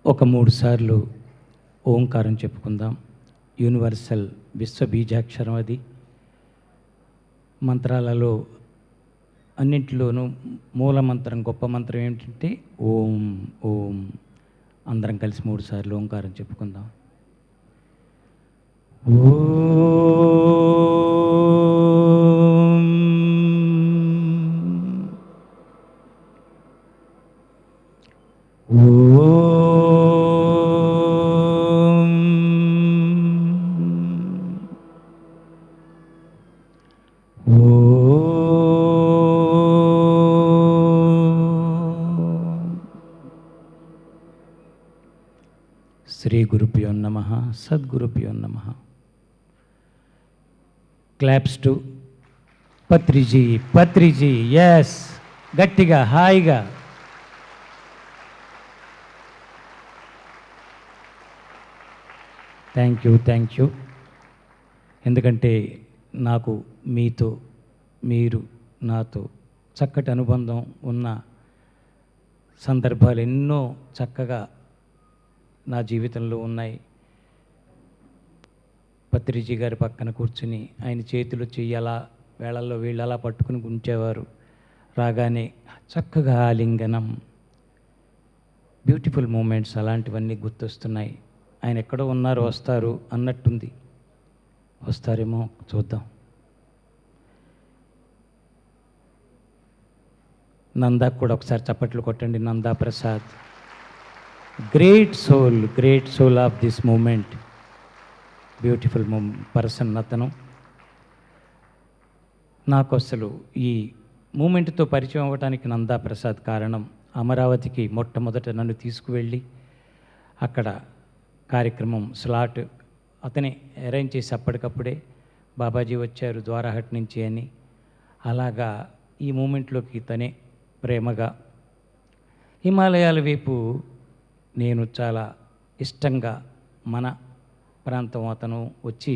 ఒక 3 సార్లు ఓంకారం చెప్పుకుందాం. యూనివర్సల్ విశ్వ బీజాక్షరం అది. మంత్రాలలో అన్నింటిలోనూ మూల మంత్రం, గొప్ప మంత్రం ఏమిటంటే ఓం ఓం. అందరం కలిసి 3 సార్లు ఓంకారం చెప్పుకుందాం. శ్రీ గురుభ్యో నమః, సద్గురుభ్యో నమః. Claps to Patriji. ఎస్, గట్టిగా హాయిగా. Thank you. ఎందుకంటే నాకు మీతో, మీరు నాతో చక్కటి అనుబంధం ఉన్న సందర్భాలు ఎన్నో చక్కగా నా జీవితంలో ఉన్నాయి. పత్రిజీ గారి పక్కన కూర్చుని ఆయన చేతులు చెయ్యాలా, వేళల్లో వీళ్ళలా పట్టుకుని ఉంచేవారు. రాగానే చక్కగా ఆలింగనం, బ్యూటిఫుల్ మూమెంట్స్, అలాంటివన్నీ గుర్తొస్తున్నాయి. ఆయన ఎక్కడో ఉన్నారు, వస్తారు అన్నట్టుంది. వస్తారేమో చూద్దాం. నందాకు కూడా ఒకసారి చప్పట్లు కొట్టండి. Nanda Prasad, great soul of this moment, beautiful person అతను. నాకు అసలు ఈ మూమెంట్తో పరిచయం అవ్వడానికి నందా ప్రసాద్ కారణం. అమరావతికి మొట్టమొదట నన్ను తీసుకువెళ్ళి అక్కడ కార్యక్రమం స్లాట్ అతనే అరేంజ్ చేసి అప్పటికప్పుడే బాబాజీ వచ్చారు ద్వారాహట్ నుంచి అని, అలాగా ఈ మూమెంట్లోకి తనే ప్రేమగా హిమాలయాల వైపు నేను చాలా ఇష్టంగా, మన ప్రాంతం అతను వచ్చి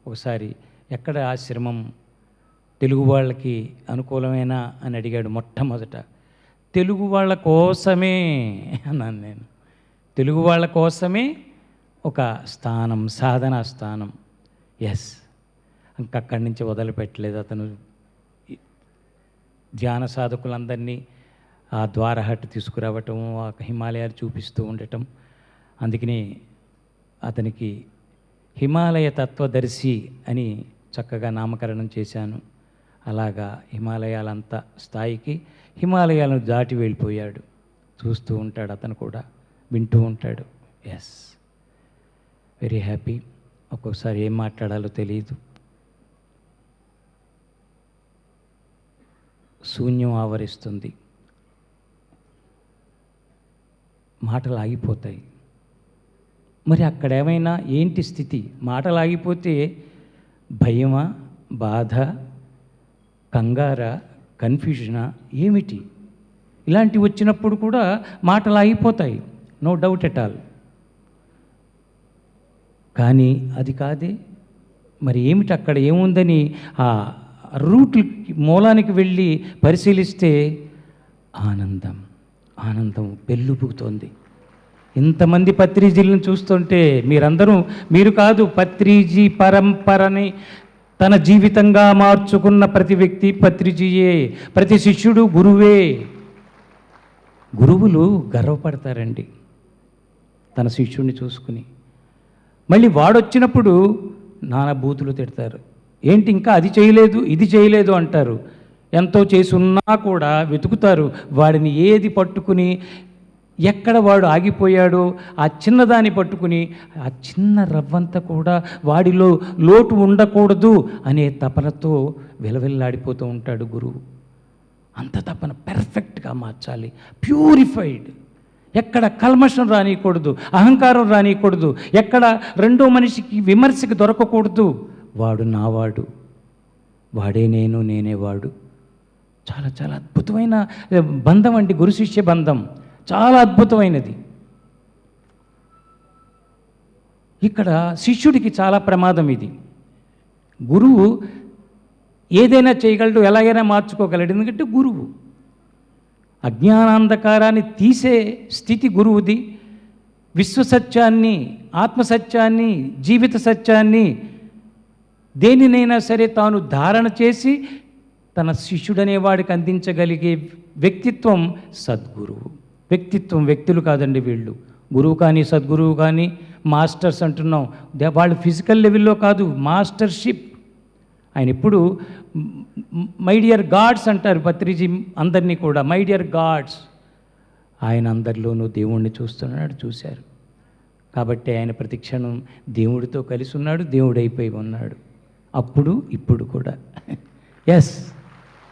ఒకసారి ఎక్కడ ఆశ్రమం తెలుగు వాళ్ళకి అనుకూలమేనా అని అడిగాడు. మొట్టమొదట తెలుగు వాళ్ళ కోసమే అన్నాను నేను. తెలుగు వాళ్ళ కోసమే ఒక స్థానం, సాధనా స్థానం. ఎస్, ఇంకక్కడి నుంచి వదిలిపెట్టలేదు అతను. ధ్యాన సాధకులందరినీ ఆ ద్వారహట్ తీసుకురావటం, ఆ హిమాలయాలు చూపిస్తూ ఉండటం. అందుకని అతనికి హిమాలయ తత్వదర్శి అని చక్కగా నామకరణం చేశాను. అలాగా హిమాలయాలంత స్థాయికి, హిమాలయాలను దాటి వెళ్ళిపోయాడు. చూస్తూ ఉంటాడు అతను కూడా, వింటూ ఉంటాడు. Yes, very happy. ఒక్కొక్కసారి ఏం మాట్లాడాలో తెలియదు. శూన్యం ఆవరిస్తుంది, మాటలు ఆగిపోతాయి. మరి అక్కడ ఏమైనా ఏంటి స్థితి? మాటలు ఆగిపోతే భయమా, బాధ, కంగారా, కన్ఫ్యూజనా, ఏమిటి? ఇలాంటివి వచ్చినప్పుడు కూడా మాటలు ఆగిపోతాయి, నో డౌట్ ఎట్ ఆల్. కానీ అది కాదే. మరి ఏమిటి అక్కడ ఏముందని ఆ రూట్ మూలానికి వెళ్ళి పరిశీలిస్తే ఆనందం పెళ్ళుపుకుతోంది. ఇంతమంది పత్రిజీలను చూస్తుంటే మీరు కాదు, పత్రిజీ పరంపరని తన జీవితంగా మార్చుకున్న ప్రతి వ్యక్తి పత్రిజీయే. ప్రతి శిష్యుడు గురువే. గురువులు గర్వపడతారండి తన శిష్యుడిని చూసుకుని. మళ్ళీ వాడొచ్చినప్పుడు నానా బూతులు తిడతారు. ఏంటి ఇంకా అది చేయలేదు, ఇది చేయలేదు అంటారు. ఎంతో చేసి ఉన్నా కూడా వెతుకుతారు వాడిని, ఏది పట్టుకుని ఎక్కడ వాడు ఆగిపోయాడో ఆ చిన్నదాన్ని పట్టుకుని, ఆ చిన్న రవ్వంతా కూడా వాడిలో లోటు ఉండకూడదు అనే తపనతో విలవిల్లాడిపోతూ ఉంటాడు గురువు. అంత తపన పెర్ఫెక్ట్గా మార్చాలి, ప్యూరిఫైడ్. ఎక్కడ కల్మషం రానియకూడదు, అహంకారం రానియకూడదు, ఎక్కడ రెండో మనిషికి విమర్శకి దొరకకూడదు. వాడు నావాడు, వాడే నేను, నేనే వాడు. చాలా చాలా అద్భుతమైన బంధం అండి గురు శిష్య బంధం, చాలా అద్భుతమైనది. ఇక్కడ శిష్యుడికి చాలా ప్రమాదం ఇది. గురువు ఏదైనా చేయగలడు, ఎలాగైనా మార్చుకోగలడు. ఎందుకంటే గురువు. అజ్ఞానాంధకారాన్ని తీసే స్థితి గురువుది. విశ్వసత్యాన్ని, ఆత్మసత్యాన్ని, జీవిత సత్యాన్ని దేనినైనా సరే తాను ధారణ చేసి తన శిష్యుడనేవాడికి అందించగలిగే వ్యక్తిత్వం సద్గురువు. వ్యక్తిత్వం, వ్యక్తులు కాదండి వీళ్ళు. గురువు కానీ, సద్గురువు కానీ, మాస్టర్స్ అంటున్నాం, వాళ్ళు ఫిజికల్ లెవెల్లో కాదు, మాస్టర్షిప్. ఆయన ఎప్పుడు మై డియర్ గాడ్స్ అంటారు పత్రిజీ అందరినీ కూడా, మై డియర్ గాడ్స్. ఆయన అందరిలోనూ దేవుణ్ణి చూశారు. కాబట్టి ఆయన ప్రతిక్షణం దేవుడితో కలిసి ఉన్నాడు, దేవుడైపోయి ఉన్నాడు. అప్పుడు ఇప్పుడు కూడా ఎస్,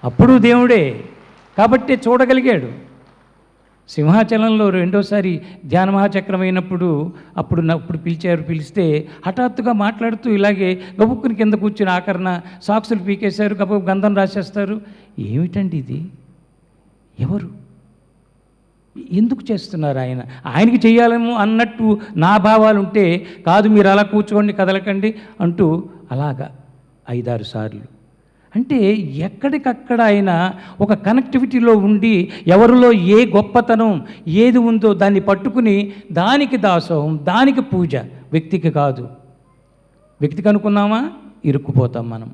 అప్పుడు దేవుడే కాబట్టి చూడగలిగాడు. సింహాచలంలో రెండోసారి ధ్యాన మహాచక్రం అయినప్పుడు అప్పుడు పిలిస్తే హఠాత్తుగా మాట్లాడుతూ ఇలాగే గబుక్కుని కింద కూర్చుని ఆఖరణ సాక్సులు పీకేశారు, గబుక్కు గంధం రాసేస్తారు. ఏమిటండి ఇది? ఎవరు ఎందుకు చేస్తున్నారు? ఆయనకి చేయాలేమో అన్నట్టు నా భావాలు ఉంటే, కాదు మీరు అలా కూర్చోండి కదలకండి అంటూ అలాగా 5-6 సార్లు. అంటే ఎక్కడికక్కడ ఆయన ఒక కనెక్టివిటీలో ఉండి ఎవరిలో ఏ గొప్పతనం ఏది ఉందో దాన్ని పట్టుకుని దానికి దాసోహం, దానికి పూజ. వ్యక్తికి కాదు. వ్యక్తికి అనుకున్నామా ఇరుక్కుపోతాం మనం.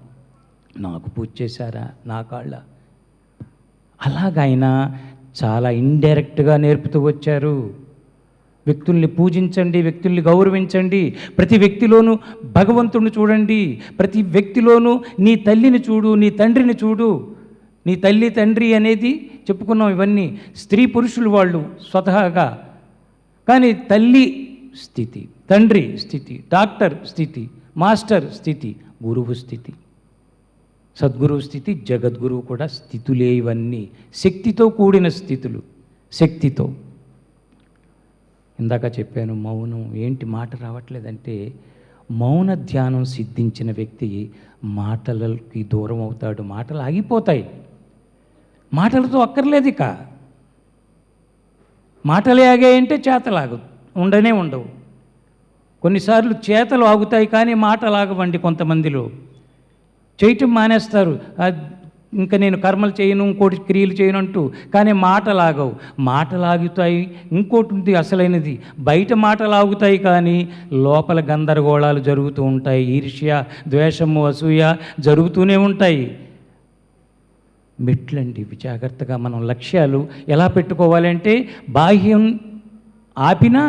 నాకు పూజ చేశారా, నా కాళ్ళ. అలాగైనా చాలా ఇండైరెక్ట్గా నేర్పుతూ వచ్చారు. వ్యక్తుల్ని పూజించండి, వ్యక్తుల్ని గౌరవించండి, ప్రతి వ్యక్తిలోనూ భగవంతుడిని చూడండి, ప్రతి వ్యక్తిలోనూ నీ తల్లిని చూడు, నీ తండ్రిని చూడు. నీ తల్లి తండ్రి అనేది చెప్పుకున్నాం, ఇవన్నీ స్త్రీ పురుషులు వాళ్ళు స్వతహాగా. కానీ తల్లి స్థితి, తండ్రి స్థితి, డాక్టర్ స్థితి, మాస్టర్ స్థితి, గురువు స్థితి, సద్గురువు స్థితి, జగద్గురువు కూడా స్థితులే ఇవన్నీ. శక్తితో కూడిన స్థితులు, శక్తితో. ఇందాక చెప్పాను మౌనం ఏంటి, మాట రావట్లేదంటే మౌన ధ్యానం సిద్ధించిన వ్యక్తి మాటలకి దూరం అవుతాడు. మాటలు ఆగిపోతాయి. మాటలతో అక్కర్లేదు ఇక. మాటలే ఆగాయంటే చేతలు ఉండవు. కొన్నిసార్లు చేతలు ఆగుతాయి కానీ మాటలు ఆగవండి. కొంతమందిలో చేయటం మానేస్తారు. ఇంకా నేను కర్మలు చేయను, ఇంకోటి క్రియలు చేయను అంటూ. కానీ మాటలాగవు. మాటలాగుతాయి. ఇంకోటి ఉంది అసలైనది, బయట మాటలాగుతాయి కానీ లోపల గందరగోళాలు జరుగుతూ ఉంటాయి. ఈర్ష్య, ద్వేషము, అసూయ జరుగుతూనే ఉంటాయి. మెట్లండి. జాగ్రత్తగా మనం లక్ష్యాలు ఎలా పెట్టుకోవాలి అంటే, బాహ్యం ఆపినా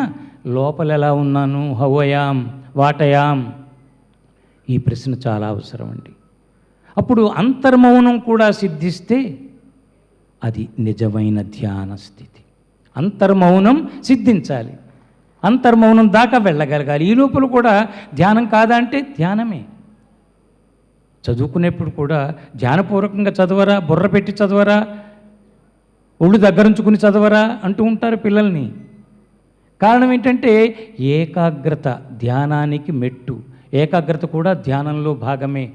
లోపల ఎలా ఉన్నాను, హౌయాం వాటయాం, ఈ ప్రశ్న చాలా అవసరం అండి. అప్పుడు అంతర్మౌనం కూడా సిద్ధిస్తే అది నిజమైన ధ్యాన స్థితి. అంతర్మౌనం సిద్ధించాలి, అంతర్మౌనం దాకా వెళ్ళగలగాలి. ఈ లోపల కూడా ధ్యానం కాదా అంటే ధ్యానమే. చదువుకునేప్పుడు కూడా ధ్యానపూర్వకంగా చదవరా, బుర్ర పెట్టి చదవరా, ఒళ్ళు దగ్గరుంచుకుని చదవరా అంటూ ఉంటారు పిల్లల్ని. కారణం ఏంటంటే ఏకాగ్రత ధ్యానానికి మెట్టు. ఏకాగ్రత కూడా ధ్యానంలో భాగమే,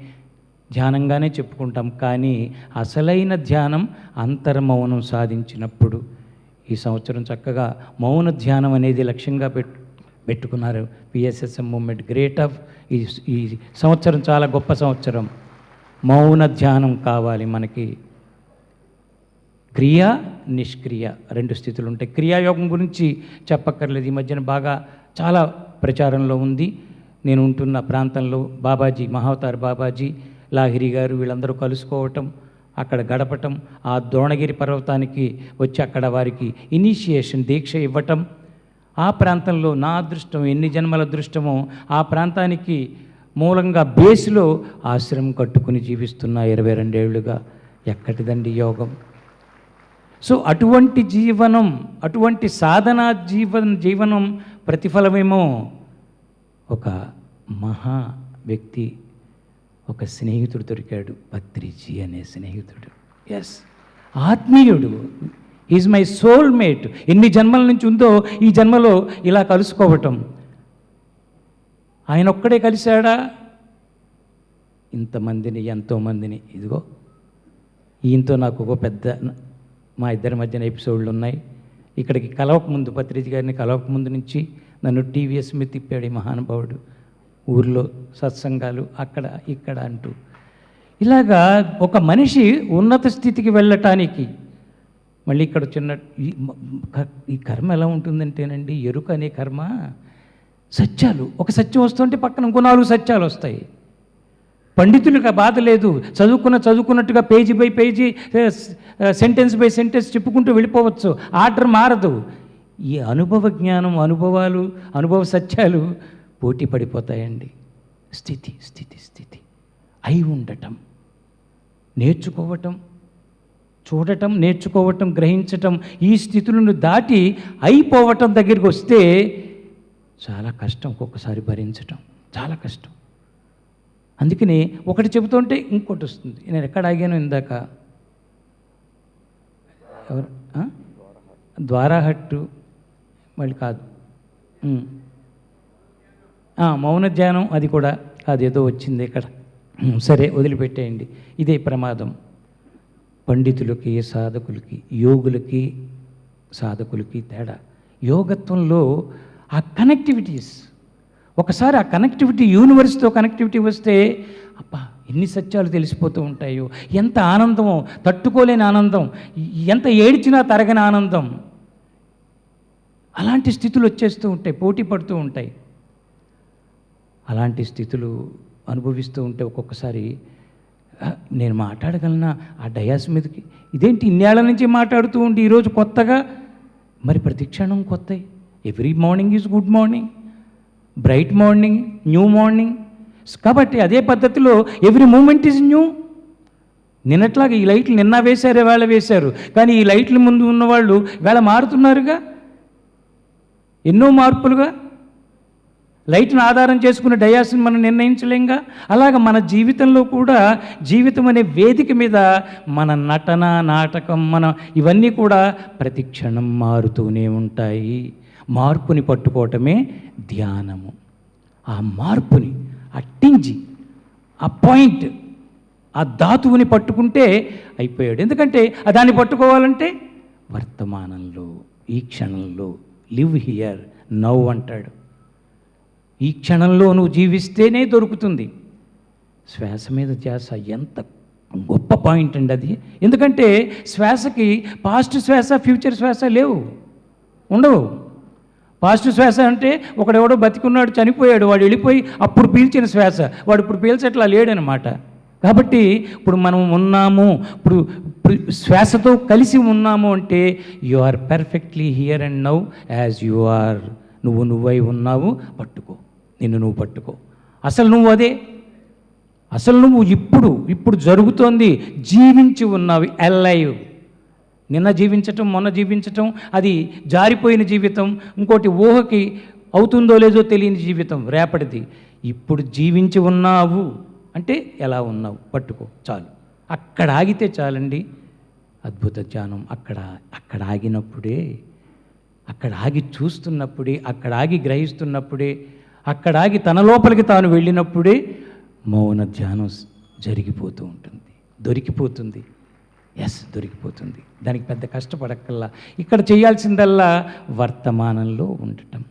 ధ్యానంగానే చెప్పుకుంటాం. కానీ అసలైన ధ్యానం అంతర్మౌనం సాధించినప్పుడు. ఈ సంవత్సరం చక్కగా మౌన ధ్యానం అనేది లక్ష్యంగా పెట్టుకున్నారు పిఎస్ఎస్ఎం మూవ్మెంట్. గ్రేట్ ఆఫ్ ఈ సంవత్సరం చాలా గొప్ప సంవత్సరం. మౌన ధ్యానం కావాలి మనకి. క్రియ, నిష్క్రియ 2 స్థితులు ఉంటాయి. క్రియాయోగం గురించి చెప్పక్కర్లేదు, ఈ మధ్యన బాగా చాలా ప్రచారంలో ఉంది. నేను ఉంటున్న ప్రాంతంలో బాబాజీ, మహావతార్ బాబాజీ, లాహిరి గారు వీళ్ళందరూ కలుసుకోవటం, అక్కడ గడపటం, ఆ ద్రోణగిరి పర్వతానికి వచ్చి అక్కడ వారికి ఇనిషియేషన్ దీక్ష ఇవ్వటం. ఆ ప్రాంతంలో నా అదృష్టం, ఎన్ని జన్మల అదృష్టమో, ఆ ప్రాంతానికి మూలంగా బేస్లో ఆశ్రమం కట్టుకుని జీవిస్తున్న 22 ఏళ్ళుగా. ఎక్కడిదండి యోగం? సో అటువంటి జీవనం, అటువంటి సాధనా జీవనం ప్రతిఫలమేమో ఒక మహా వ్యక్తి, ఒక స్నేహితుడు దొరికాడు, పత్రిజీ అనే స్నేహితుడు. ఎస్, ఆత్మీయుడు. Is my soulmate. ఎన్ని జన్మల నుంచి ఉందో ఈ జన్మలో ఇలా కలుసుకోవటం. ఆయన ఒక్కడే కలిశాడా? ఇంతమందిని, ఎంతోమందిని. ఇదిగో ఈయనతో నాకు ఒక పెద్ద, మా ఇద్దరి మధ్యన ఎపిసోడ్లు ఉన్నాయి. ఇక్కడికి కలవకముందు, పత్రిజీ గారిని కలవకముందు నుంచి నన్ను టీవీఎస్ మీద తిప్పాడు ఈ మహానుభావుడు. ఊర్లో సత్సంగాలు అక్కడ ఇక్కడ అంటూ. ఇలాగా ఒక మనిషి ఉన్నత స్థితికి వెళ్ళటానికి మళ్ళీ ఇక్కడ చిన్న ఈ కర్మ ఎలా ఉంటుందంటేనండి, ఎరుక అనే కర్మ సత్యాలు, ఒక సత్యం వస్తుంటే పక్కన ఇంకో 4 సత్యాలు వస్తాయి. పండితులకు ఆ బాధ లేదు, చదువుకున్నట్టుగా page by page, sentence by sentence చెప్పుకుంటూ వెళ్ళిపోవచ్చు, ఆర్డర్ మారదు. ఈ అనుభవ జ్ఞానం, అనుభవ సత్యాలు పోటీ పడిపోతాయండి. స్థితి అయి ఉండటం, నేర్చుకోవటం, చూడటం, నేర్చుకోవటం, గ్రహించటం, ఈ స్థితులను దాటి అయిపోవటం దగ్గరికి వస్తే చాలా కష్టం. ఒక్కొక్కసారి భరించటం చాలా కష్టం. అందుకని ఒకటి చెబుతుంటే ఇంకోటి వస్తుంది. నేను ఎక్కడ ఆగాను ఇందాక? ఎవరు? ద్వారాహట్టు మళ్ళీ కాదు, మౌన ధ్యానం, అది కూడా అదేదో వచ్చింది ఇక్కడ. సరే, వదిలిపెట్టేయండి. ఇదే ప్రమాదం పండితులకి, సాధకులకి, యోగులకి, సాధకులకి తేడా. యోగత్వంలో ఆ కనెక్టివిటీస్, ఒకసారి ఆ కనెక్టివిటీ, యూనివర్స్తో కనెక్టివిటీ వస్తే అబ్బా ఎన్ని సత్యాలు తెలిసిపోతూ ఉంటాయో, ఎంత ఆనందమో, తట్టుకోలేని ఆనందం, ఎంత ఏడ్చినా తరగని ఆనందం. అలాంటి స్థితులు వచ్చేస్తూ ఉంటాయి, పోటీ పడుతూ ఉంటాయి. అలాంటి స్థితులు అనుభవిస్తూ ఉంటే ఒక్కొక్కసారి నేను మాట్లాడగలనా ఆ డయాస్ మీదకి? ఇదేంటి ఇన్నేళ్ల నుంచి మాట్లాడుతూ ఉండి ఈరోజు కొత్తగా, మరి ప్రతిక్షణం కొత్త. Every morning is good morning, bright morning, new morning. కాబట్టి అదే పద్ధతిలో ఎవ్రీ మూమెంట్ ఈజ్ న్యూ. నిన్నట్లాగా ఈ లైట్లు నిన్న వేశారు, వేళ వేశారు, కానీ ఈ లైట్ల ముందు ఉన్నవాళ్ళు వేళ మారుతున్నారుగా, ఎన్నో మార్పులుగా. లైట్ను ఆధారం చేసుకున్న డయాస్ని మనం నిర్ణయించలేంగా. అలాగ మన జీవితంలో కూడా, జీవితం అనే వేదిక మీద మన నటన, నాటకం, ఇవన్నీ కూడా ప్రతి క్షణం మారుతూనే ఉంటాయి. మార్పుని పట్టుకోవటమే ధ్యానము. ఆ మార్పుని, ఆ టింజి, ఆ పాయింట్, ఆ ధాతువుని పట్టుకుంటే అయిపోయాడు. ఎందుకంటే దాన్ని పట్టుకోవాలంటే వర్తమానంలో, ఈ క్షణంలో, లివ్ హియర్ నౌ అంటాడు. ఈ క్షణంలో నువ్వు జీవిస్తేనే దొరుకుతుంది. శ్వాస మీద ధ్యాస ఎంత గొప్ప పాయింట్ అండి అది. ఎందుకంటే శ్వాసకి పాస్ట్ శ్వాస, ఫ్యూచర్ శ్వాస లేవు, ఉండవు. పాస్ట్ శ్వాస అంటే ఒకడెవడో బతికున్నాడు, చనిపోయాడు, వాడు వెళ్ళిపోయి అప్పుడు పీల్చిన శ్వాస, వాడు ఇప్పుడు పీల్చట్లా లేడనమాట. కాబట్టి ఇప్పుడు మనం ఉన్నాము, ఇప్పుడు శ్వాసతో కలిసి ఉన్నాము అంటే you are perfectly here and now as you are. నువ్వై ఉన్నావు, పట్టుకో, నిన్ను నువ్వు పట్టుకో. అసలు నువ్వు అదే, అసలు నువ్వు ఇప్పుడు జరుగుతోంది, జీవించి ఉన్నావు, అలైవ్. నిన్న జీవించటం, మొన్న జీవించటం అది జారిపోయిన జీవితం, ఇంకోటి ఊహకి అవుతుందో లేదో తెలియని జీవితం రేపటిది. ఇప్పుడు జీవించి ఉన్నావు అంటే ఎలా ఉన్నావు పట్టుకో, చాలు. అక్కడ ఆగితే చాలండి అద్భుత ధ్యానం. అక్కడ ఆగినప్పుడే, అక్కడ ఆగి చూస్తున్నప్పుడే, అక్కడ ఆగి గ్రహిస్తున్నప్పుడే, అక్కడ ఆగి తన లోపలికి తాను వెళ్ళినప్పుడే మౌన ధ్యానం జరిగిపోతూ ఉంటుంది, దొరికిపోతుంది. దొరికిపోతుంది. దానికి పెద్ద కష్టపడక్కల్లా. ఇక్కడ చేయాల్సిందల్లా వర్తమానంలో ఉండటం.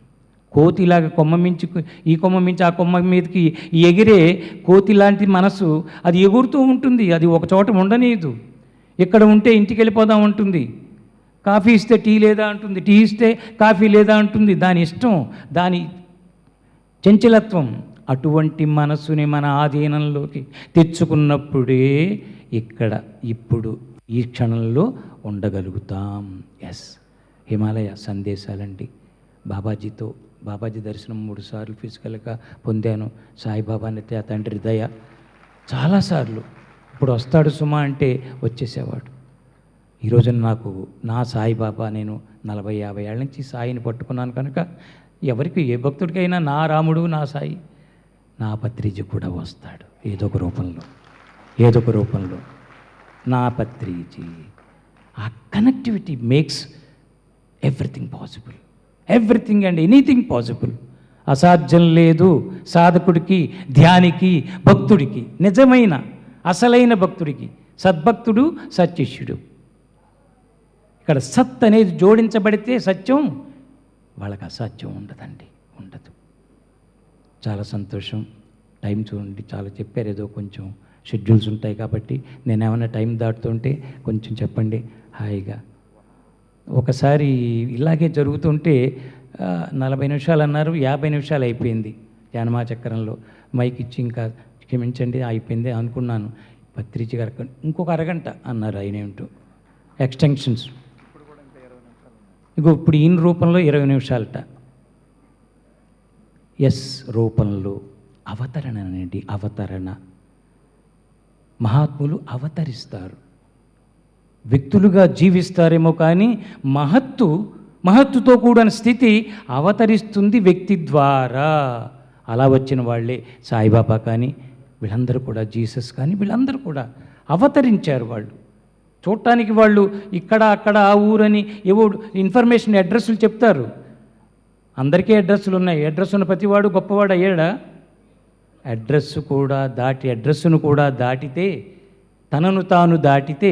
కోతిలాగా ఈ కొమ్మ మించి ఆ కొమ్మ మీదకి ఎగిరే కోతి లాంటి మనసు అది ఎగురుతూ ఉంటుంది, అది ఒక చోట ఉండనీయదు. ఇక్కడ ఉంటే ఇంటికి వెళ్ళిపోదాం ఉంటుంది, కాఫీ ఇస్తే టీ లేదా అంటుంది, టీ ఇస్తే కాఫీ లేదా అంటుంది. దాని ఇష్టం, దాని చంచలత్వం. అటువంటి మనస్సుని మన ఆధీనంలోకి తెచ్చుకున్నప్పుడే ఇక్కడ ఇప్పుడు ఈ క్షణంలో ఉండగలుగుతాం. హిమాలయ సందేశాలండి. బాబాజీ దర్శనం 3 సార్లు ఫిజికల్గా పొందాను. సాయిబాబాని ఆ తండ్రి దయ చాలాసార్లు. ఇప్పుడు వస్తాడు సుమా అంటే వచ్చేసేవాడు. ఈరోజు నాకు నా సాయిబాబా, నేను 40-50 ఏళ్ళ నుంచి సాయిని పట్టుకున్నాను కనుక ఎవరికి, ఏ భక్తుడికైనా నా రాముడు, నా సాయి, నా పత్రిజ కూడా వస్తాడు ఏదో ఒక రూపంలో. నా పత్రిజీ. ఆ connectivity makes everything possible, everything and anything possible. అసాధ్యం లేదు సాధకుడికి, ధ్యానికి, భక్తుడికి, నిజమైన అసలైన భక్తుడికి. సద్భక్తుడు, సత్శిష్యుడు. ఇక్కడ సత్ అనేది జోడించబడితే సత్యం, వాళ్ళకి అసాధ్యం ఉండదు. చాలా సంతోషం. టైం చూడండి, చాలా చెప్పారు. ఏదో కొంచెం షెడ్యూల్స్ ఉంటాయి కాబట్టి నేనేమైనా టైం దాటుతుంటే కొంచెం చెప్పండి హాయిగా. ఒకసారి ఇలాగే జరుగుతుంటే 40 నిమిషాలు అన్నారు, 50 నిమిషాలు అయిపోయింది ధ్యానమా చక్రంలో. మైక్ ఇచ్చి ఇంకా క్షమించండి అయిపోయింది అనుకున్నాను. పత్రిజీ గారు ఇంకొక అరగంట అన్నారు. ఆయన ఏమిటో ఎక్స్టెన్షన్స్. ఇగో ఇప్పుడు ఈయన రూపంలో 20 నిమిషాలట. ఎస్ రూపంలో అవతరణ అనేది అవతరణ. మహాత్ములు అవతరిస్తారు, వ్యక్తులుగా జీవిస్తారేమో కానీ మహత్తుతో కూడిన స్థితి అవతరిస్తుంది వ్యక్తి ద్వారా. అలా వచ్చిన వాళ్ళే సాయిబాబా కానీ వీళ్ళందరూ కూడా, జీసస్ కానీ వీళ్ళందరూ కూడా అవతరించారు. వాళ్ళు చూడటానికి వాళ్ళు ఇక్కడ అక్కడ ఆ ఊరని ఏవో ఇన్ఫర్మేషన్ అడ్రస్లు చెప్తారు. అందరికీ అడ్రస్సులు ఉన్నాయి. అడ్రస్ ఉన్న ప్రతివాడు గొప్పవాడు అయ్యాడా? అడ్రస్సును కూడా దాటితే, తనను తాను దాటితే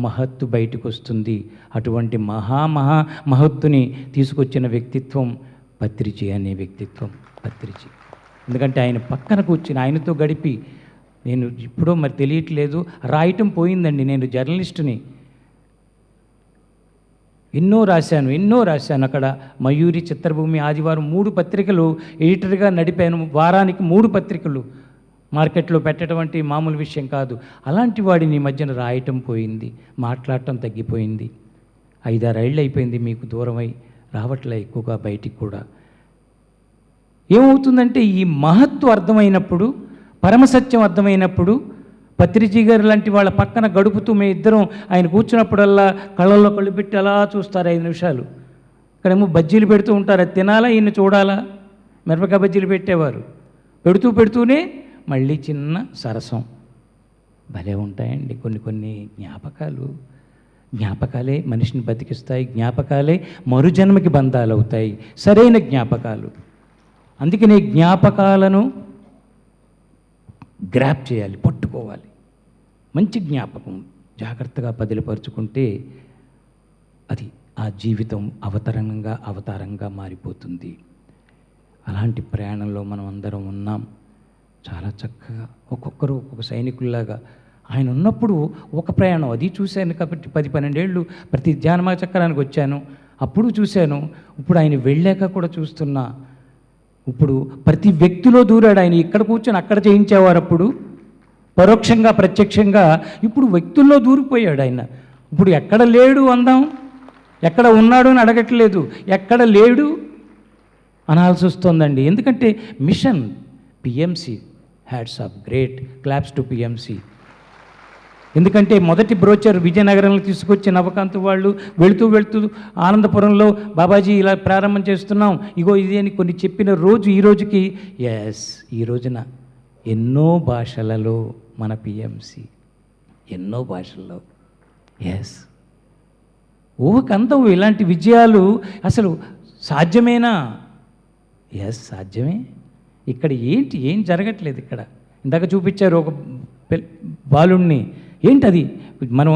మహత్తు బయటకు వస్తుంది. అటువంటి మహత్తుని తీసుకొచ్చిన వ్యక్తిత్వం పత్రిజీ అనే వ్యక్తిత్వం. పత్రిజీ ఎందుకంటే ఆయన పక్కన కూర్చుని ఆయనతో గడిపి, నేను ఇప్పుడో మరి తెలియట్లేదు, రాయటం పోయిందండి. నేను జర్నలిస్టుని, ఎన్నో రాశాను అక్కడ. మయూరి, చిత్రభూమి, ఆదివారం 3 పత్రికలు ఎడిటర్గా నడిపాను. వారానికి 3 పత్రికలు మార్కెట్లో పెట్టడం అంటే మామూలు విషయం కాదు. అలాంటి వాడిని మధ్యన రాయటం పోయింది, మాట్లాడటం తగ్గిపోయింది. 5-6 ఏళ్ళు అయిపోయింది మీకు దూరమై, రావట్లే ఎక్కువగా బయటికి కూడా. ఏమవుతుందంటే ఈ మహత్తు అర్థమైనప్పుడు, పరమసత్యం అర్థమైనప్పుడు, పత్రిజీ గారు లాంటి వాళ్ళ పక్కన గడుపుతూ మేము ఇద్దరం ఆయన కూర్చున్నప్పుడల్లా కళ్ళల్లో కళ్ళు పెట్టి అలా చూస్తారు 5 నిమిషాలు. ఇక్కడేమో బజ్జీలు పెడుతూ ఉంటారు, అది తినాలా ఈయన చూడాలా. మిరపకాయ బజ్జీలు పెట్టేవారు. పెడుతూనే మళ్ళీ చిన్న సరసం. భలే ఉంటాయండి కొన్ని జ్ఞాపకాలే మనిషిని బతికిస్తాయి. జ్ఞాపకాలే మరుజన్మకి బంధాలు అవుతాయి, సరైన జ్ఞాపకాలు. అందుకనే జ్ఞాపకాలను గ్రాప్ చేయాలి, పట్టుకోవాలి. మంచి జ్ఞాపకం జాగ్రత్తగా బదిలిపరుచుకుంటే అది ఆ జీవితం అవతారంగా మారిపోతుంది. అలాంటి ప్రయాణంలో మనం అందరం ఉన్నాం. చాలా చక్కగా ఒక్కొక్కరు ఒక్కొక్క సైనికుల్లాగా ఆయన ఉన్నప్పుడు ఒక ప్రయాణం అది చూశాను. కాబట్టి 10-12 ఏళ్ళు ప్రతి ధ్యానమా చక్రానికి వచ్చాను, అప్పుడు చూశాను. ఇప్పుడు ఆయన వెళ్ళాక కూడా చూస్తున్నా. ఇప్పుడు ప్రతి వ్యక్తిలో దూరాడు ఆయన. ఇక్కడ కూర్చొని అక్కడ చేయించేవారు అప్పుడు, పరోక్షంగా ప్రత్యక్షంగా. ఇప్పుడు వ్యక్తుల్లో దూరిపోయాడు ఆయన. ఇప్పుడు ఎక్కడ లేడు అందాం, ఎక్కడ ఉన్నాడు అని అడగట్లేదు, ఎక్కడ లేడు అనాల్సి వస్తుందండి. ఎందుకంటే mission PMC, hats off, great claps to PMC. ఎందుకంటే మొదటి బ్రోచర్ విజయనగరంలో తీసుకొచ్చి నవకాంత్ వాళ్ళు వెళుతూ ఆనందపురంలో బాబాజీ ఇలా ప్రారంభం చేస్తున్నాం, ఇగో ఇది అని కొన్ని చెప్పిన రోజు ఈ రోజుకి ఈ రోజున ఎన్నో భాషలలో మన పిఎంసి, ఎన్నో భాషల్లో ఊహకందవు ఇలాంటి విజయాలు. అసలు సాధ్యమేనా? సాధ్యమే. ఇక్కడ ఏం జరగట్లేదు. ఇక్కడ ఇందాక చూపించారు ఒక బాలుణ్ణి. ఏంటది? మనం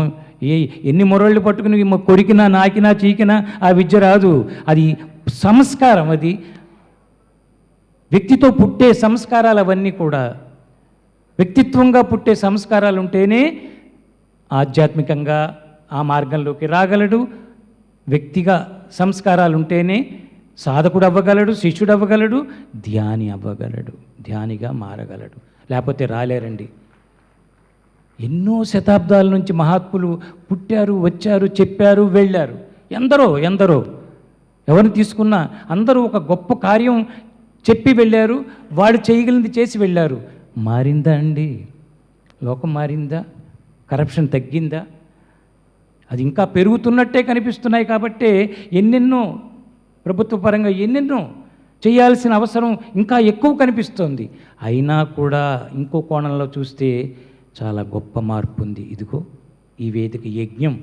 ఎన్ని మొరళ్ళు పట్టుకుని కొరికినా, నాకినా, చీకినా ఆ విద్య రాదు. అది సంస్కారం, అది వ్యక్తితో పుట్టే సంస్కారాలు. అవన్నీ కూడా వ్యక్తిత్వంగా పుట్టే సంస్కారాలు ఉంటేనే ఆధ్యాత్మికంగా ఆ మార్గంలోకి రాగలడు. వ్యక్తిగా సంస్కారాలు ఉంటేనే సాధకుడు అవ్వగలడు, శిష్యుడు అవ్వగలడు, ధ్యాని అవ్వగలడు, ధ్యానిగా మారగలడు. లేకపోతే రాలేరండి. ఎన్నో శతాబ్దాల నుంచి మహాత్ములు పుట్టారు, వచ్చారు, చెప్పారు, వెళ్ళారు. ఎందరో ఎవరిని తీసుకున్నా అందరూ ఒక గొప్ప కార్యం చెప్పి వెళ్ళారు, వాడు చేయగలిగింది చేసి వెళ్ళారు. మారిందా అండి? లోకం మారిందా? కరప్షన్ తగ్గిందా? అది ఇంకా పెరుగుతున్నట్టే కనిపిస్తున్నాయి. కాబట్టే ఎన్నెన్నో ప్రభుత్వ పరంగా ఎన్నెన్నో చేయాల్సిన అవసరం ఇంకా ఎక్కువ కనిపిస్తోంది. అయినా కూడా ఇంకో కోణంలో చూస్తే చాలా గొప్ప మార్పు ఉంది. ఇదిగో ఈ వేదిక యజ్ఞం.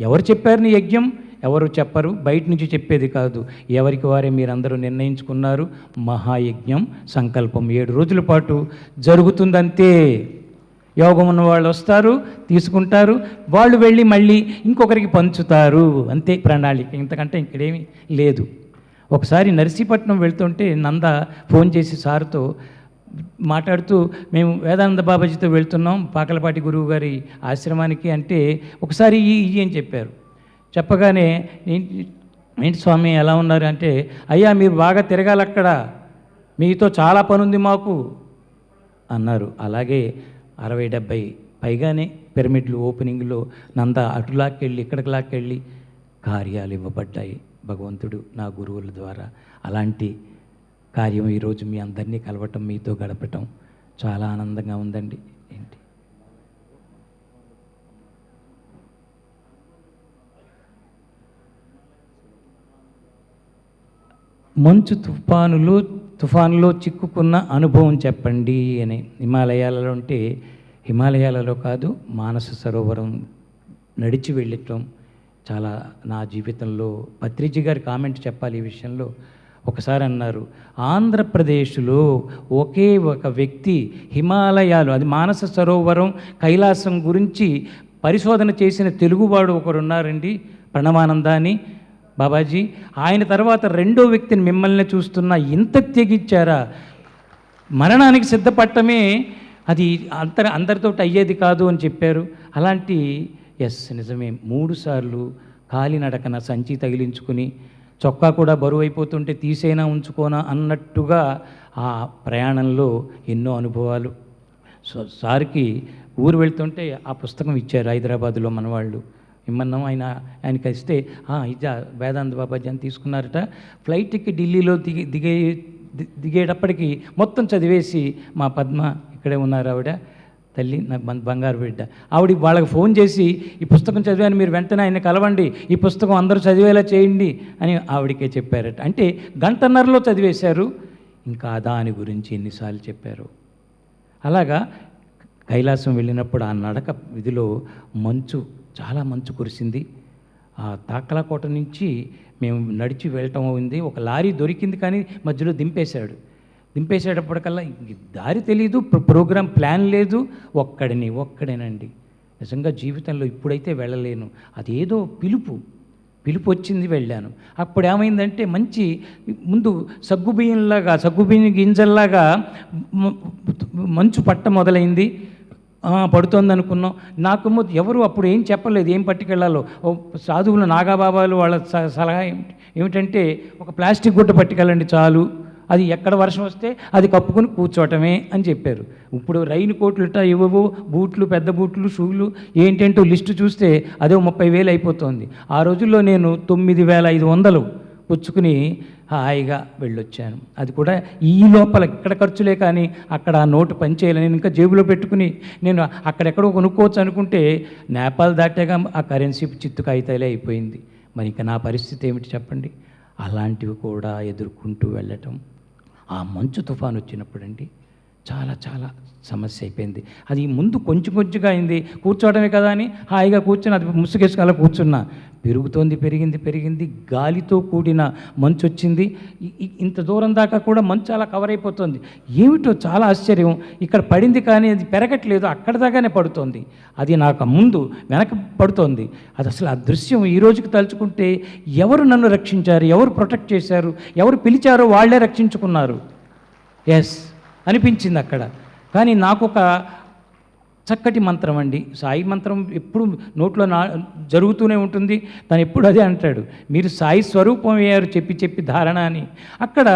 ఎవరు చెప్పారు నీ యజ్ఞం? ఎవరు చెప్పరు, బయట నుంచి చెప్పేది కాదు, ఎవరికి వారే మీరందరూ నిర్ణయించుకున్నారు. మహాయజ్ఞం సంకల్పం 7 రోజుల పాటు జరుగుతుందంతే. యోగం ఉన్న వాళ్ళు వస్తారు, తీసుకుంటారు, వాళ్ళు వెళ్ళి మళ్ళీ ఇంకొకరికి పంచుతారు. అంతే ప్రణాళిక, ఇంతకంటే ఇక్కడేమీ లేదు. ఒకసారి నర్సీపట్నం వెళ్తుంటే నంద ఫోన్ చేసి సార్తో మాట్లాడుతూ, మేము వేదానంద బాబాజీతో వెళ్తున్నాం పాకలపాటి గురువు గారి ఆశ్రమానికి అంటే, ఒకసారి ఈ అని చెప్పారు. చెప్పగానే ఏంటి స్వామి ఎలా ఉన్నారు అంటే, అయ్యా మీరు బాగా తిరగాలి అక్కడ, మీతో చాలా పని ఉంది మాకు అన్నారు. అలాగే 60-70 పైగానే పిరమిడ్లు ఓపెనింగ్లో నంద అటులాక్కెళ్ళి ఇక్కడికి లాక్కెళ్ళి కార్యాలు ఇవ్వబడ్డాయి భగవంతుడు నా గురువుల ద్వారా. అలాంటి కార్యం ఈరోజు మీ అందరినీ కలవటం, మీతో గడపటం చాలా ఆనందంగా ఉందండి. ఏంటి మంచు తుఫానులో చిక్కుకున్న అనుభవం చెప్పండి అని. హిమాలయాలలో అంటే హిమాలయాలలో కాదు, మానస సరోవరం నడిచి వెళ్ళటం చాలా నా జీవితంలో. పత్రిజీ గారి కామెంట్ చెప్పాలి ఈ విషయంలో. ఒకసారి అన్నారు, ఆంధ్రప్రదేశ్లో ఒకే ఒక వ్యక్తి హిమాలయాలు, అది మానస సరోవరం కైలాసం గురించి పరిశోధన చేసిన తెలుగువాడు ఒకరున్నారండి, ప్రణవానంద అని బాబాజీ. ఆయన తర్వాత రెండో వ్యక్తిని మిమ్మల్ని చూస్తున్నా ఇంత తెగిచ్చారా, మరణానికి సిద్ధపడటమే అది అందరితో అయ్యేది కాదు అని చెప్పారు. అలాంటి నిజమే 3 సార్లు కాలినడకన సంచి తగిలించుకుని చొక్కా కూడా బరువు అయిపోతుంటే తీసైనా ఉంచుకోనా అన్నట్టుగా ఆ ప్రయాణంలో ఎన్నో అనుభవాలు. సార్కి ఊరు వెళ్తుంటే ఆ పుస్తకం ఇచ్చారు హైదరాబాదులో మన వాళ్ళు. ఇమ్మన్నాం, ఆయనకి ఇస్తే ఇదా వేదాంత బాబాజీ అని తీసుకున్నారట. ఫ్లైట్కి ఢిల్లీలో దిగేటప్పటికి మొత్తం చదివేసి, మా పద్మ ఇక్కడే ఉన్నారు ఆవిడ, తల్లి నాకు బంగారు బిడ్డ, ఆవిడ వాళ్ళకి ఫోన్ చేసి ఈ పుస్తకం చదివాను, మీరు వెంటనే ఆయన కలవండి, ఈ పుస్తకం అందరూ చదివేలా చేయండి అని ఆవిడకే చెప్పారట. అంటే గంటన్నరలో చదివేశారు. ఇంకా దాని గురించి ఎన్నిసార్లు చెప్పారు. అలాగా కైలాసం వెళ్ళినప్పుడు ఆ నడక విధిలో చాలా మంచు కురిసింది. ఆ తాకలాకోట నుంచి మేము నడిచి వెళ్ళటం అయింది. ఒక లారీ దొరికింది కానీ మధ్యలో దింపేసేటప్పటికల్లా దారి తెలీదు, ప్రోగ్రాం ప్లాన్ లేదు, ఒక్కడేనండి. నిజంగా జీవితంలో ఇప్పుడైతే వెళ్ళలేను, అదేదో పిలుపు వచ్చింది, వెళ్ళాను. అప్పుడు ఏమైందంటే మంచి ముందు సగ్గుబియ్యం గింజల్లాగా మంచు పట్ట మొదలైంది. పడుతోంది అనుకున్నాం. నాకు ఎవరు అప్పుడు ఏం చెప్పలేదు, ఏం పట్టుకెళ్ళాలో. సాధువులు నాగాబాబాలు వాళ్ళ సలహా ఏమిటంటే, ఒక ప్లాస్టిక్ గుడ్డ పట్టుకెళ్ళండి చాలు, అది ఎక్కడ వర్షం వస్తే అది కప్పుకొని కూర్చోవటమే అని చెప్పారు. ఇప్పుడు రైన్ కోట్లుట ఇవ్వవు, బూట్లు, పెద్ద బూట్లు, షూలు ఏంటంటో లిస్టు చూస్తే అదే 30,000 అయిపోతుంది. ఆ రోజుల్లో నేను 9,500 పుచ్చుకుని హాయిగా వెళ్ళొచ్చాను. అది కూడా ఈ లోపల ఇక్కడ ఖర్చులే, కానీ అక్కడ ఆ నోటు పనిచేయాలి. నేను ఇంకా జేబులో పెట్టుకుని నేను అక్కడెక్కడో కొనుక్కోవచ్చు అనుకుంటే నేపాల్ దాటాగా ఆ కరెన్సీ చిత్తు కాగితాలే అయిపోయింది. మరి ఇంకా నా పరిస్థితి ఏమిటి చెప్పండి. అలాంటివి కూడా ఎదుర్కొంటూ వెళ్ళటం. ఆ మంచు తుఫాను వచ్చినప్పుడండి చాలా సమస్య అయిపోయింది. అది ముందు కొంచెంగా అయింది, కూర్చోవడమే కదా అని హాయిగా కూర్చొని అది ముసుగేసుకు కూర్చున్నా. పెరిగింది, గాలితో కూడిన మంచు వచ్చింది. ఇంత దూరం దాకా కూడా మంచు అలా కవర్ అయిపోతుంది. ఏమిటో చాలా ఆశ్చర్యం, ఇక్కడ పడింది కానీ అది పెరగట్లేదు, అక్కడ దాకానే పడుతోంది. అది నాకు ముందు వెనక పడుతోంది. అది అసలు ఆ దృశ్యం ఈ రోజుకి తలుచుకుంటే, ఎవరు నన్ను రక్షించారు, ఎవరు ప్రొటెక్ట్ చేశారు, ఎవరు పిలిచారో వాళ్ళే రక్షించుకున్నారు అనిపించింది అక్కడ. కానీ నాకు ఒక చక్కటి మంత్రం అండి, సాయి మంత్రం ఎప్పుడు నోట్లో జరుగుతూనే ఉంటుంది. తను ఎప్పుడు అదే అంటాడు, మీరు సాయి స్వరూపం అయ్యారు చెప్పి ధారణ అని. అక్కడ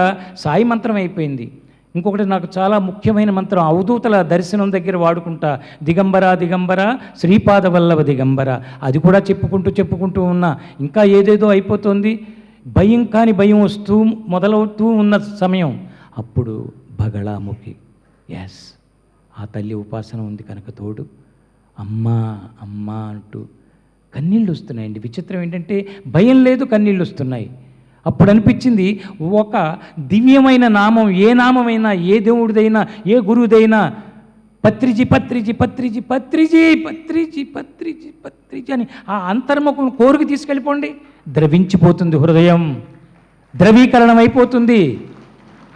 సాయి మంత్రం అయిపోయింది. ఇంకొకటి నాకు చాలా ముఖ్యమైన మంత్రం, అవధూతల దర్శనం దగ్గర వాడుకుంటా, దిగంబర శ్రీపాద వల్లభ దిగంబర. అది కూడా చెప్పుకుంటూ ఉన్నా. ఇంకా ఏదేదో అయిపోతుంది. భయం మొదలవుతూ ఉన్న సమయం, అప్పుడు బగళాముఖి ఆ తల్లి ఉపాసన ఉంది కనుక తోడు, అమ్మా అంటూ కన్నీళ్ళు వస్తున్నాయండి. విచిత్రం ఏంటంటే భయం లేదు, కన్నీళ్ళు వస్తున్నాయి. అప్పుడు అనిపించింది, ఒక దివ్యమైన నామం, ఏ నామమైనా, ఏ దేవుడిదైనా, ఏ గురువుదైనా, పత్రిజీ అని ఆ అంతర్ముఖం కోరుకు తీసుకెళ్ళిపోండి, ద్రవించిపోతుంది హృదయం, ద్రవీకరణం అయిపోతుంది.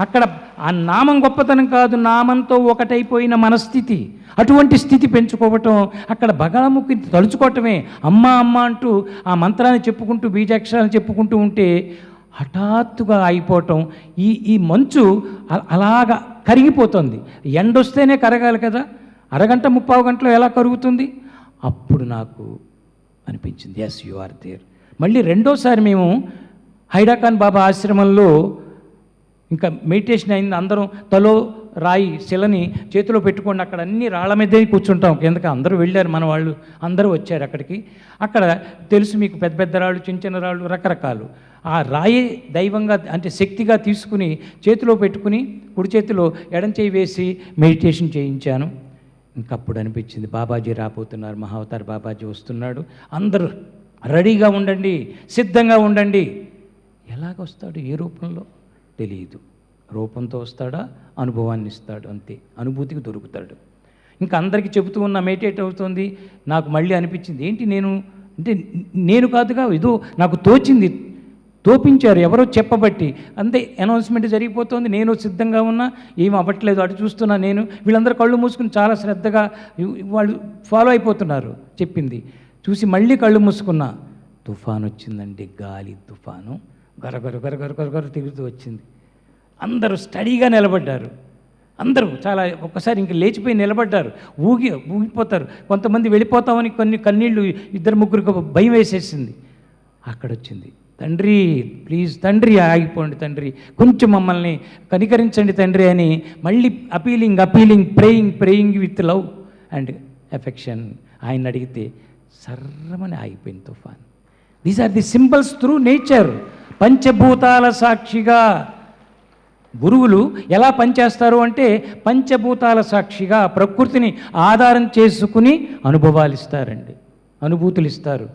అక్కడ ఆ నామం గొప్పతనం కాదు, నామంతో ఒకటైపోయిన మనస్థితి. అటువంటి స్థితి పెంచుకోవటం, అక్కడ బగళముఖి తలుచుకోవటమే. అమ్మ అంటూ ఆ మంత్రాన్ని చెప్పుకుంటూ, బీజాక్షరాన్ని చెప్పుకుంటూ ఉంటే హఠాత్తుగా అయిపోవటం. ఈ మంచు అలాగా కరిగిపోతుంది. ఎండొస్తేనే కరగాలి కదా, అరగంట 30 గంటలో ఎలా కరుగుతుంది? అప్పుడు నాకు అనిపించింది, యు ఆర్ దేర్. మళ్ళీ రెండోసారి మేము హైడాఖాన్ బాబా ఆశ్రమంలో ఇంకా మెడిటేషన్ అయింది. అందరం తలో రాయి శిలని చేతిలో పెట్టుకొని అక్కడ అన్ని రాళ్ళ మీదే కూర్చుంటాం. కిందకి అందరూ వెళ్ళారు, మన వాళ్ళు అందరూ వచ్చారు అక్కడికి. అక్కడ తెలుసు మీకు, పెద్ద పెద్ద రాళ్ళు, చిన్న చిన్న రాళ్ళు, రకరకాలు. ఆ రాయి దైవంగా అంటే శక్తిగా తీసుకుని చేతిలో పెట్టుకుని కుడి చేతిలో ఎడం చేయి వేసి మెడిటేషన్ చేయించాను. ఇంకప్పుడు అనిపించింది బాబాజీ రాబోతున్నారు, మహావతార్ బాబాజీ వస్తున్నాడు, అందరూ రెడీగా ఉండండి, సిద్ధంగా ఉండండి. ఎలాగొస్తాడు, ఏ రూపంలో తెలియదు. రూపంతో వస్తాడా, అనుభవాన్ని ఇస్తాడు, అంతే. అనుభూతికి దొరుకుతాడు. ఇంకా అందరికీ చెబుతూ ఉన్న మెడిటేట్ అవుతుంది. నాకు మళ్ళీ అనిపించింది, ఏంటి నేను కాదుగా, ఏదో నాకు తోచింది, తోపించారు ఎవరో చెప్పబట్టి, అంతే. అనౌన్స్మెంట్ జరిగిపోతుంది, నేను సిద్ధంగా ఉన్నా, ఏం అవ్వట్లేదు, అటు చూస్తున్నా. నేను వీళ్ళందరూ కళ్ళు మూసుకుని చాలా శ్రద్ధగా వాళ్ళు ఫాలో అయిపోతున్నారు చెప్పింది చూసి. మళ్ళీ కళ్ళు మూసుకున్నా. తుఫాను వచ్చిందండి, గాలి తుఫాను గరగర గరగర గరగర తిరుగుతూ వచ్చింది. అందరూ స్టడీగా నిలబడ్డారు. అందరూ చాలా ఒక్కసారి ఇంక లేచిపోయి నిలబడ్డారు, ఊగిపోతారు. కొంతమంది వెళ్ళిపోతామని కొన్ని కన్నీళ్ళు, ఇద్దరు ముగ్గురికి భయం వేసేసింది. అక్కడొచ్చింది, తండ్రి ప్లీజ్ తండ్రి ఆగిపోండి తండ్రి, కొంచెం మమ్మల్ని కనికరించండి తండ్రి అని మళ్ళీ appealing praying with love and affection ఆయన అడిగితే సర్రమని ఆగిపోయింది తుఫాన్. These are the symbols through nature. పంచభూతాల సాక్షిగా గురువులు ఎలా పనిచేస్తారు అంటే, పంచభూతాల సాక్షిగా ప్రకృతిని ఆధారం చేసుకుని అనుభవాలు ఇస్తారండి, అనుభూతులు ఇస్తారు.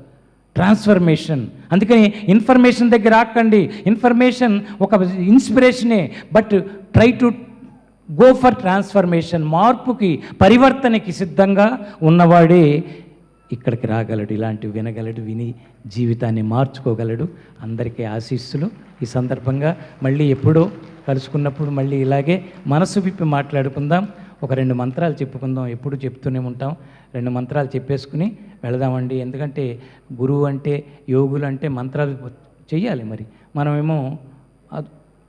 ట్రాన్స్ఫర్మేషన్. అందుకని ఇన్ఫర్మేషన్ దగ్గర ఆకండి. ఇన్ఫర్మేషన్ ఒక ఇన్స్పిరేషనే, but try to go for transformation. మార్పుకి, పరివర్తనకి సిద్ధంగా ఉన్నవాడే ఇక్కడికి రాగలడు, ఇలాంటివి వినగలడు, విని జీవితాన్ని మార్చుకోగలడు. అందరికీ ఆశీస్సులు. ఈ సందర్భంగా మళ్ళీ ఎప్పుడో కలుసుకున్నప్పుడు మళ్ళీ ఇలాగే మనసు విప్పి మాట్లాడుకుందాం. ఒక 2 మంత్రాలు చెప్పుకుందాం, ఎప్పుడు చెప్తూనే ఉంటాం. 2 మంత్రాలు చెప్పేసుకుని వెళదామండి. ఎందుకంటే గురువు అంటే, యోగులు అంటే మంత్రాలు చెయ్యాలి. మరి మనమేమో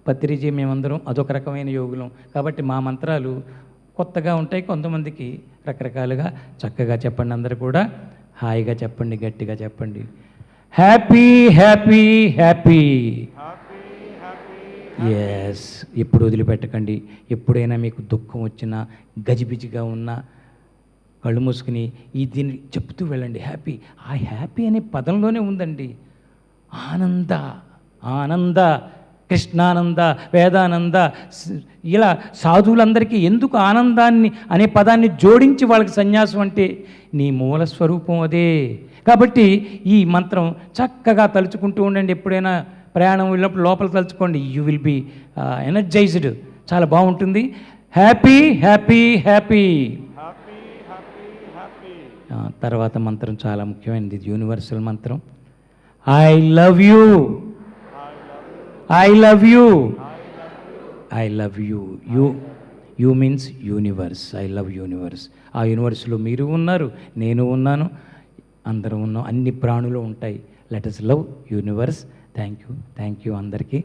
పత్రిజీ, మేమందరం అదొక రకమైన యోగులం కాబట్టి మా మంత్రాలు కొత్తగా ఉంటాయి, కొంతమందికి రకరకాలుగా. చక్కగా చెప్పండి, అందరూ కూడా హాయిగా చెప్పండి, గట్టిగా చెప్పండి. Happy happy happy. ఎస్. ఎప్పుడు వదిలిపెట్టకండి. ఎప్పుడైనా మీకు దుఃఖం వచ్చినా, గజిబిజిగా ఉన్నా కళ్ళు మూసుకుని దీన్ని చెప్తూ వెళ్ళండి. హ్యాపీ. ఆ హ్యాపీ అనే పదంలోనే ఉందండి ఆనంద. ఆనంద, కృష్ణానంద, వేదానంద. ఇలా సాధువులందరికీ ఎందుకు ఆనందాన్ని అనే పదాన్ని జోడించి వాళ్ళకి సన్యాసం అంటే, నీ మూల స్వరూపం అదే. కాబట్టి ఈ మంత్రం చక్కగా తలుచుకుంటూ ఉండండి. ఎప్పుడైనా ప్రయాణం వెళ్ళినప్పుడు లోపల తలుచుకోండి, యూ విల్ బీ ఎనర్జైజ్డ్. చాలా బాగుంటుంది. Happy happy happy. తర్వాత మంత్రం చాలా ముఖ్యమైనది, ఇది యూనివర్సల్ మంత్రం. I love you, I love you, I love you. You means universe. I love universe. ఆ యూనివర్స్లో మీరు ఉన్నారు, నేను ఉన్నాను, అందరం ఉన్నాం, అన్ని ప్రాణులు ఉంటాయి. Let us love universe. Thank you అందరికీ.